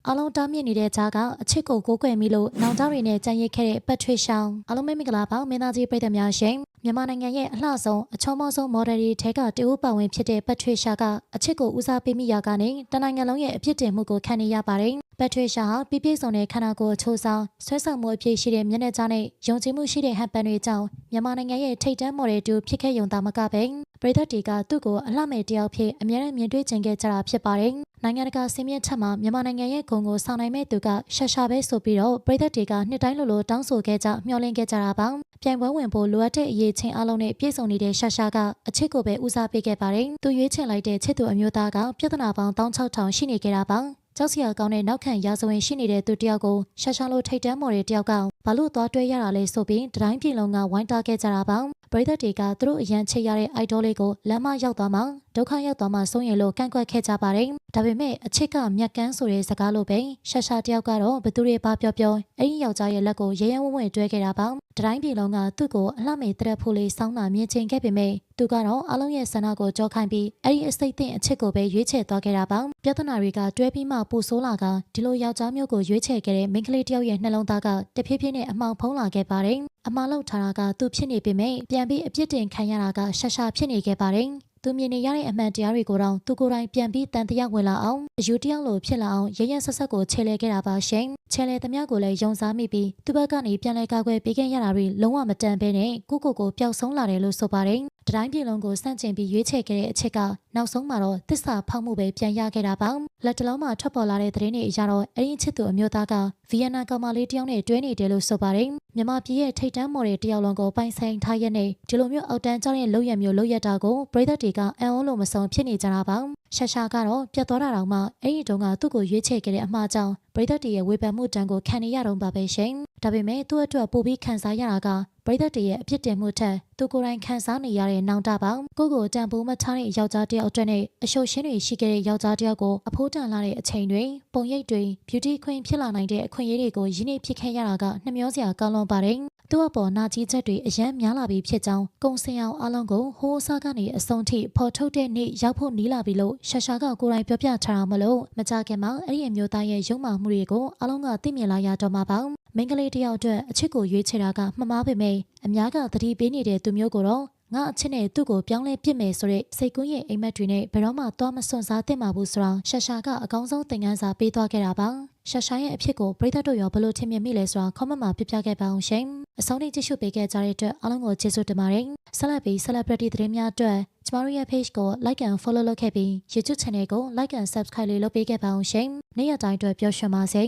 အားလုံးတားမြစ်နေတဲ့ကြားကအချစ်ကိုကိုးကွယ်မိလို့နောင်တတွေနဲ့ကြံ့ရစ်ခဲ့တဲ့ပတ်ထွေရှောင်းအားလုံးပဲမင်္ဂလာပါမင်းသားကြီးပြည်သူများရှင်မြန်မာနိုင်ငံရဲ့အလှဆုံးအချုံမောဆုံးမော်ဒယ်တွေထဲကတဦးပါဝင်ဖြစ်တဲ့ပတ်ထွေရှာကအချစ်ကိုဦးစားပေးမိရာကနေတနိုင်ငံလုံးရဲ့အဖြစ်တင်မှုကိုခံနေရပါတယ်ပတ်ထွေရှာဟာပြည့်ပြည့်စုံတဲ့ခန္ဓာကိုယ်အချိုးဆောင်ဆွဲဆောင်မှုအပြည့်ရှိတဲ့မျက်နှာကြားနဲ့ယုံကြည်မှုရှိတဲ့ဟန်ပန်တွေကြောင့်မြန်မာနိုင်ငံရဲ့ထိပ်တန်းမော်ဒယ်တူဖြစ်ခဲ့ရုံသာမကပဲပရိသတ်တွေကသူ့ကိုအလှမဲ့တယောက်ဖြစ်အမြဲတမ်းမြင်တွေ့ကျင်ခဲ့ကြတာဖြစ်ပါတယ်နိုင်ငံတကာစင်မြင့်ထက်မှာမြန်မာနိုင်ငံရဲ့ဂုဏ်ကိုဆောင်နိုင်မဲ့သူကရှာပဲဆိုပြီးတော့ပရိသတ်တွေကနှစ်တိုင်းလိုတောင်းဆိုခဲ့ကြမျှော်လင့်ခဲ့ကြတာပါပြိုင်ပွဲဝင်ဖို့လိုအပ်တဲ့အရေးချင်းအလုံးနဲ့ပြည့်စုံနေတဲ့ရှာကအချစ်ကိုပဲဦးစားပေးခဲ့ပါတယ်သူရွေးချယ်လိုက်တဲ့ချစ်သူအမျိုးသားကပြဿနာပေါင်း16000ရှိနေခဲ့တာပါကြောက်စရာကောင်းတဲ့နောက်ခံရာဇဝင်ရှိနေတဲ့သူတယောက်ကိုရှာလိုထိတ်တန်းမော်တဲ့တယောက်ကဘာလို့သွားတွဲရတာလဲဆိုပြီးတိုင်းပြည်လုံးကဝိုင်းတားခဲ့ကြတာပါပရိသတ်တွေကသူတို့အရန်ချစ်ရတဲ့ idol လေးကိုလမ်းမရောက်သွားမှဒုက္ခရောက်သွားမှစိုးရင်လို့ကန့်ကွက်ခဲ့ကြပါတယ်ဒါပေမဲ့အချစ်ကမြက်ကန်းဆိုတဲ့စကားလိုပဲရှာတယောက်ကတော့ဘသူတွေဘာပြောအဲ့ဒီယောက်ျားရဲ့လက်ကိုရဲရဲဝံ့ဝံ့တွဲခဲ့တာပါတိုင်းပြည်လုံးကသူ့ကိုအလှမေတရက်ဖို့လေးစောင်းတာမြင်ချင်ခဲ့ပေမဲ့သူကတော့အလုံးရဲ့ဆန္ဒကိုကြောခိုင်းပြီးအဲ့ဒီအစိတ်သင့်အချစ်ကိုပဲရွေးချယ်သွားခဲ့တာပါပြဿနာတွေကတွဲပြီးမှပူဆိုးလာကဒီလိုယောက်ျားမျိုးကိုရွေးချယ်ခဲ့တဲ့မိန်းကလေးတယောက်ရဲ့နှလုံးသားကတဖြည်းဖြည်းနဲ့အမှောင်ဖုံးလာခဲ့ပါတယ်အမှားလောက်ထားတာကသူဖြစ်နေပေမဲ့ပြန်ပြီးအပြစ်တင်ခံရတာကရှာဖြစ်နေခဲ့ပါတယ်သူမြင်နေရတဲ့အမှန်တရားတွေကိုတော့သူကိုယ်တိုင်ပြန်ပြီးတန်တရားဝင်လာအောင်အယူတရားလိုဖြစ်လာအောင်ရရဆက်ဆက်ကိုချဲလဲခဲ့တာပါရှင်ချဲလဲသမျှကိုလည်းယုံစားမိပြီးသူဘက်ကနေပြန်လဲကာကွယ်ပေးခဲ့ရတာတွေလုံးဝမတန်ဘဲနဲ့ကိုပျောက်ဆုံးလာတယ်လို့ဆိုပါတယ်တိုင်းပြည်လုံးကိုစန့်ကျင်ပြီးရွေးချယ်ခဲ့တဲ့အချက်ကနောက်ဆုံးမှာတော့သစ္စာဖောက်မှုပဲပြန်ရခဲ့တာပါလက်တလုံးမှာထွက်ပေါ်လာတဲ့သတင်းတွေအရတော့အဲ့ဒီအချစ်သူအမျိုးသားကဗီယက်နမ်ကောင်မလေးတယောက်နဲ့တွဲနေတယ်လို့ဆိုပါတယ်မြန်မာပြည်ရဲ့ထိပ်တန်းမော်ဒယ်တယောက်လုံးကိုပိုင်ဆိုင်ထားရတဲ့ဒီလိုမျိုးအောက်တန်းကျတဲ့လုပ်ရမျိုးလုပ်ရတာကိုပရိသတ်တွေကအံ့ဩလို့မဆုံးဖြစ်နေကြတာပါရှာကတော့ပြတ်သွားတာတောင်မှအဲ့ဒီတုန်းကသူ့ကိုရွေးချယ်ခဲ့တဲ့အမှားကြောင့်ပရိသတ်တွေရဲ့ဝေဖန်မှုတန်းကိုခံနေရတော့ပါပဲရှင်ဒါပေမဲ့သူ့အတွက်ပိုပြီးခံစားရတာကပရိသတ်တွေရဲ့အဖြစ်တင်မှုထက်သူကိုယ်တိုင်ခံစားနေရတဲ့နောင်တပေါင်းကိုတန်ဖိုးမထားတဲ့ယောက်ျားတစ်ယောက်အတွက်နဲ့အရှုပ်ရှင်းတွေရှိခဲ့တဲ့ယောက်ျားတစ်ယောက်ကိုအဖိုးတန်လာတဲ့အချိန်တွေပုံရိပ်တွေ beauty queen ဖြစ်လာနိုင်တဲ့အခွင့်အရေးတွေကိုရင်းနှီးဖြစ်ခဲ့ရတာကနှမျောစရာကောင်းလွန်ပါတယ်သူ့အပေါ်နာကြီးချက်တွေအယမ်းများလာပြီးဖြစ်ကြောင်းကုံစင်အောင်အလုံးကိုဟိုးစားကနေအဆုံးထိဖော်ထုတ်တဲ့နေ့ရောက်ဖို့နီးလာပြီလို့ရှာကကိုယ်တိုင်ပြောပြထားတာမလို့မကြခင်မှာအဲ့ဒီအမျိုးသားရဲ့ရုံမာမှုတွေကိုအလုံးကသိမြင်လာရတော့မှာပါမိန်းကလေးတယောက်အတွက်အချစ်ကိုရွေးချယ်တာကမမှားပေမဲ့အများကသတိပေးနေတဲ့သူမျိုးကိုတော့ငါအချစ်နဲ့သူ့ကိုပြောင်းလဲပြစ်မယ်ဆိုတဲ့စိတ်ကူးရဲ့အိမ်မက်တွေနဲ့ဘယ်တော့မှသွားမစွန့်စားသင့်ပါဘူးဆိုတော့ရှာကအကောင်းဆုံးသင်ခန်းစာပေးသွားခဲ့တာပါရှာရဲ့အဖြစ်ကိုပရိသတ်တို့ရောဘယ်လိုထင်မြင်မိလဲဆိုတာ comment မှာပြပြခဲ့ပါအောင်ရှင်အဆုံးထိကြည့်ရှုပေးခဲ့ကြတဲ့အတွက်အားလုံးကိုကျေးဇူးတင်ပါတယ်ဆက်လက်ပြီး celebrity သတင်းများအတွက်ကျမတို့ရဲ့ page ကို like and follow လုပ်ခဲ့ပြီး YouTube channel ကို like and subscribe လေးလုပ်ပေးခဲ့ပါအောင်ရှင်နေ့ရက်တိုင်းအတွက်ပျော်ရွှင်ပါစေ